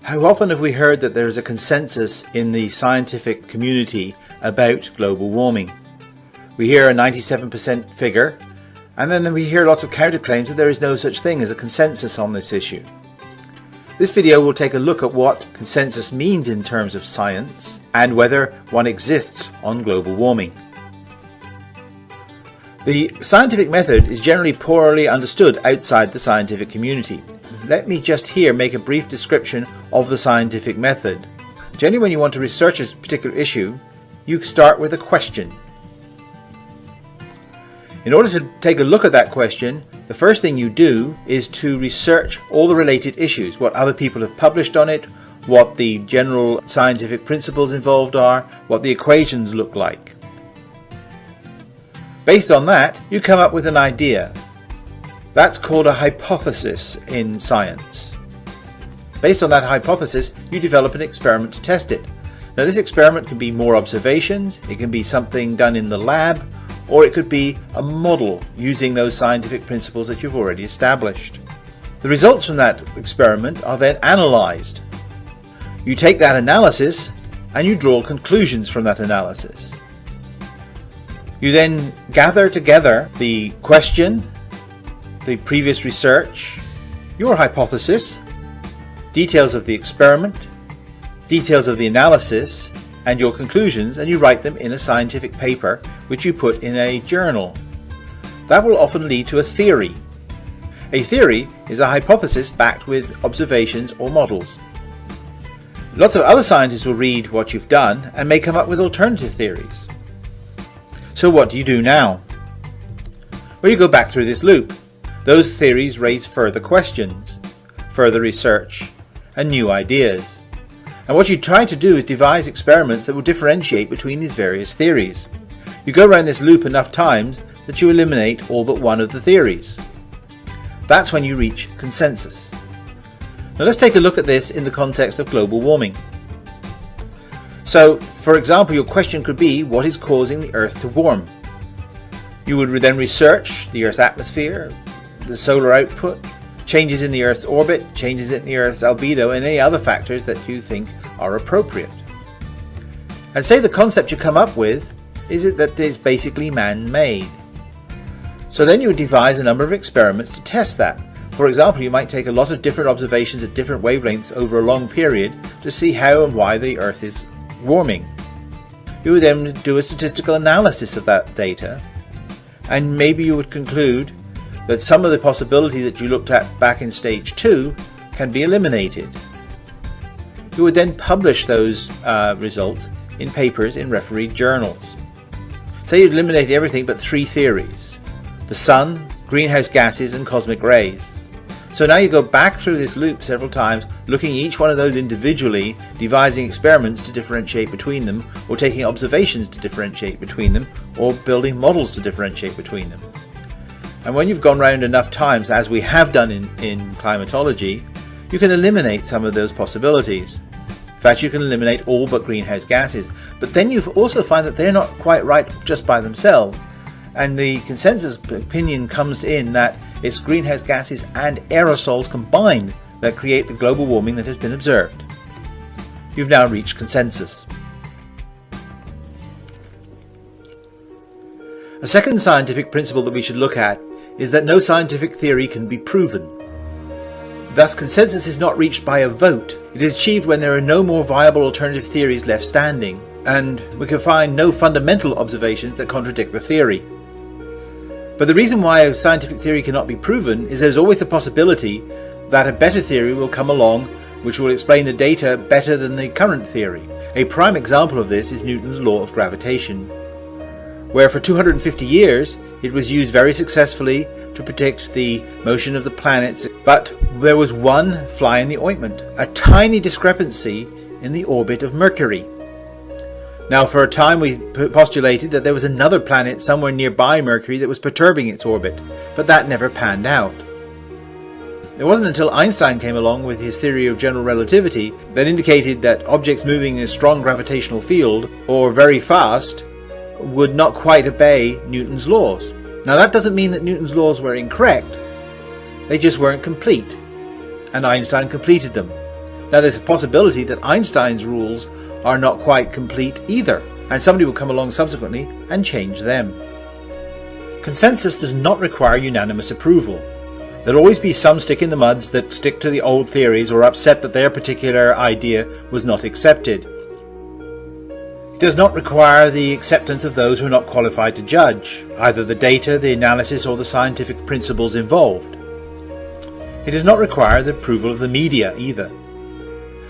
How often have we heard that there is a consensus in the scientific community about global warming? We hear a 97% figure, and then we hear lots of counterclaims that there is no such thing as a consensus on this issue. This video will take a look at what consensus means in terms of science and whether one exists on global warming. The scientific method is generally poorly understood outside the scientific community. Let me just here make a brief description of the scientific method. Generally, when you want to research a particular issue, you start with a question. In order to take a look at that question, the first thing you do is to research all the related issues, what other people have published on it, what the general scientific principles involved are, what the equations look like. Based on that, you come up with an idea. That's called a hypothesis in science. Based on that hypothesis, you develop an experiment to test it. Now, this experiment can be more observations, it can be something done in the lab, or it could be a model using those scientific principles that you've already established. The results from that experiment are then analysed. You take that analysis and you draw conclusions from that analysis. You then gather together the question, the previous research, your hypothesis, details of the experiment, details of the analysis, and your conclusions, and you write them in a scientific paper which you put in a journal. That will often lead to a theory. A theory is a hypothesis backed with observations or models. Lots of other scientists will read what you've done and may come up with alternative theories. So what do you do now? Well, you go back through this loop. Those theories raise further questions, further research, and new ideas. And what you try to do is devise experiments that will differentiate between these various theories. You go around this loop enough times that you eliminate all but one of the theories. That's when you reach consensus. Now let's take a look at this in the context of global warming. So, for example, your question could be, what is causing the Earth to warm? You would then research the Earth's atmosphere, the solar output, changes in the Earth's orbit, changes in the Earth's albedo, and any other factors that you think are appropriate. And say the concept you come up with is that it is basically man-made. So then you would devise a number of experiments to test that. For example, you might take a lot of different observations at different wavelengths over a long period to see how and why the Earth is warming. You would then do a statistical analysis of that data, and maybe you would conclude that some of the possibilities that you looked at back in stage 2 can be eliminated. You would then publish those results in papers in refereed journals. Say you'd eliminated everything but 3 theories: the sun, greenhouse gases, and cosmic rays. So now you go back through this loop several times, looking at each one of those individually, devising experiments to differentiate between them, or taking observations to differentiate between them, or building models to differentiate between them. And when you've gone round enough times, as we have done in climatology, you can eliminate some of those possibilities. In fact, you can eliminate all but greenhouse gases. But then you also find that they're not quite right just by themselves. And the consensus opinion comes in that it's greenhouse gases and aerosols combined that create the global warming that has been observed. You've now reached consensus. A second scientific principle that we should look at is that no scientific theory can be proven. Thus, consensus is not reached by a vote. It is achieved when there are no more viable alternative theories left standing, and we can find no fundamental observations that contradict the theory. But the reason why a scientific theory cannot be proven is there's always a possibility that a better theory will come along which will explain the data better than the current theory. A prime example of this is Newton's law of gravitation, where for 250 years it was used very successfully to predict the motion of the planets, but there was one fly in the ointment, a tiny discrepancy in the orbit of Mercury. Now, for a time we postulated that there was another planet somewhere nearby Mercury that was perturbing its orbit, but that never panned out. It wasn't until Einstein came along with his theory of general relativity that indicated that objects moving in a strong gravitational field, or very fast, would not quite obey Newton's laws. Now, that doesn't mean that Newton's laws were incorrect, they just weren't complete, and Einstein completed them. Now there's a possibility that Einstein's rules are not quite complete either, and somebody will come along subsequently and change them. Consensus does not require unanimous approval. There'll always be some stick in the muds that stick to the old theories or are upset that their particular idea was not accepted. It does not require the acceptance of those who are not qualified to judge, either the data, the analysis, or the scientific principles involved. It does not require the approval of the media either.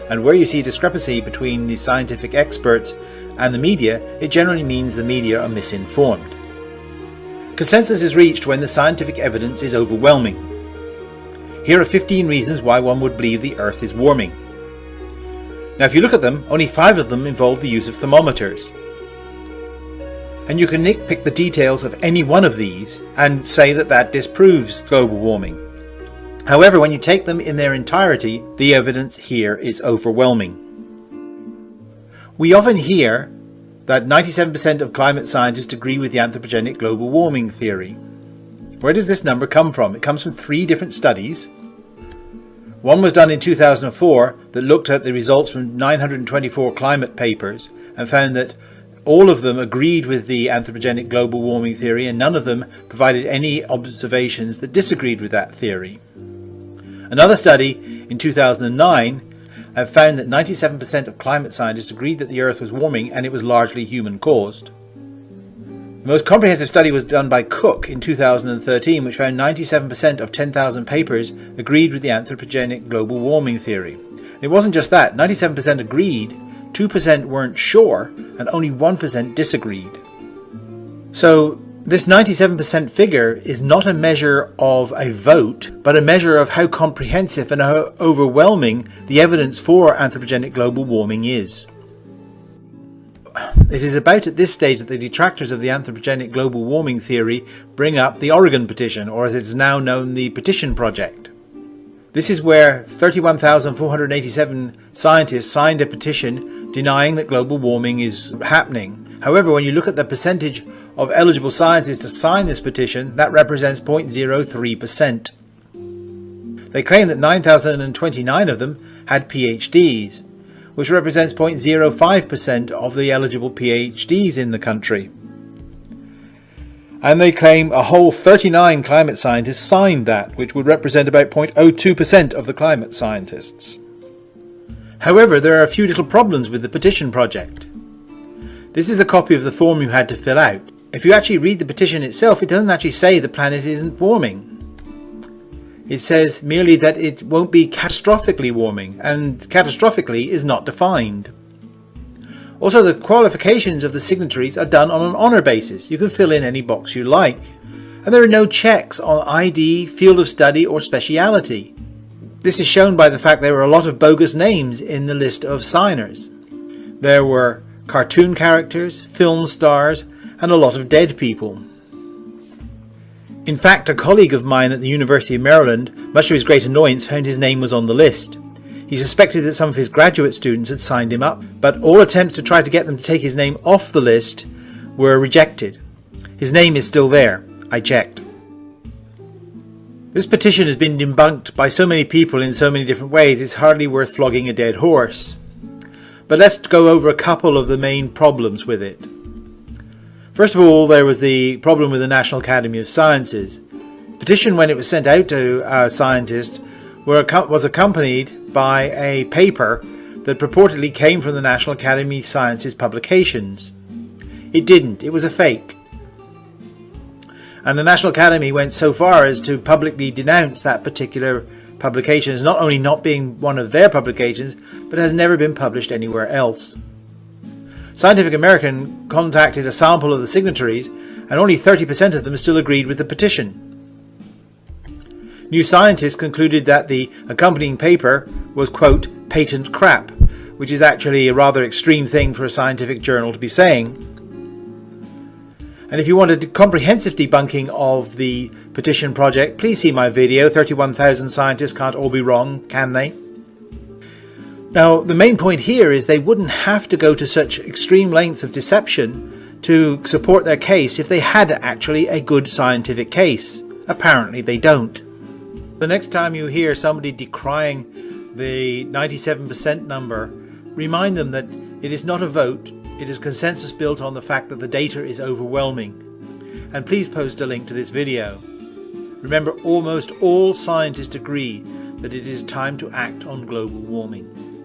And where you see discrepancy between the scientific experts and the media, it generally means the media are misinformed. Consensus is reached when the scientific evidence is overwhelming. Here are 15 reasons why one would believe the Earth is warming. Now if you look at them, only 5 of them involve the use of thermometers. And you can nitpick the details of any one of these and say that that disproves global warming. However, when you take them in their entirety, the evidence here is overwhelming. We often hear that 97% of climate scientists agree with the anthropogenic global warming theory. Where does this number come from? It comes from 3 different studies. One was done in 2004 that looked at the results from 924 climate papers and found that all of them agreed with the anthropogenic global warming theory, and none of them provided any observations that disagreed with that theory. Another study in 2009 found that 97% of climate scientists agreed that the Earth was warming and it was largely human caused. The most comprehensive study was done by Cook in 2013, which found 97% of 10,000 papers agreed with the anthropogenic global warming theory. And it wasn't just that, 97% agreed, 2% weren't sure, and only 1% disagreed. So this 97% figure is not a measure of a vote, but a measure of how comprehensive and how overwhelming the evidence for anthropogenic global warming is. It is about at this stage that the detractors of the anthropogenic global warming theory bring up the Oregon Petition, or as it is now known, the Petition Project. This is where 31,487 scientists signed a petition denying that global warming is happening. However, when you look at the percentage of eligible scientists to sign this petition, that represents 0.03%. They claim that 9,029 of them had PhDs, which represents 0.05% of the eligible PhDs in the country. And they claim a whole 39 climate scientists signed that, which would represent about 0.02% of the climate scientists. However, there are a few little problems with the petition project. This is a copy of the form you had to fill out. If you actually read the petition itself, it doesn't actually say the planet isn't warming. It says merely that it won't be catastrophically warming, and catastrophically is not defined. Also, the qualifications of the signatories are done on an honour basis. You can fill in any box you like. And there are no checks on ID, field of study or speciality. This is shown by the fact there were a lot of bogus names in the list of signers. There were cartoon characters, film stars, and a lot of dead people. In fact, a colleague of mine at the University of Maryland, much to his great annoyance, found his name was on the list. He suspected that some of his graduate students had signed him up, but all attempts to try to get them to take his name off the list were rejected. His name is still there. I checked. This petition has been debunked by so many people in so many different ways, it's hardly worth flogging a dead horse. But let's go over a couple of the main problems with it. First of all, there was the problem with the National Academy of Sciences. The petition, when it was sent out to scientists, was accompanied by a paper that purportedly came from the National Academy of Sciences publications. It didn't. It was a fake. And the National Academy went so far as to publicly denounce that particular publication as not only not being one of their publications, but has never been published anywhere else. Scientific American contacted a sample of the signatories, and only 30% of them still agreed with the petition. New Scientist concluded that the accompanying paper was, quote, patent crap, which is actually a rather extreme thing for a scientific journal to be saying. And if you want a comprehensive debunking of the petition project, please see my video, 31,000 Scientists Can't All Be Wrong, Can They? Now, the main point here is they wouldn't have to go to such extreme lengths of deception to support their case if they had actually a good scientific case. Apparently they don't. The next time you hear somebody decrying the 97% number, remind them that it is not a vote, it is consensus built on the fact that the data is overwhelming. And please post a link to this video. Remember, almost all scientists agree that it is time to act on global warming.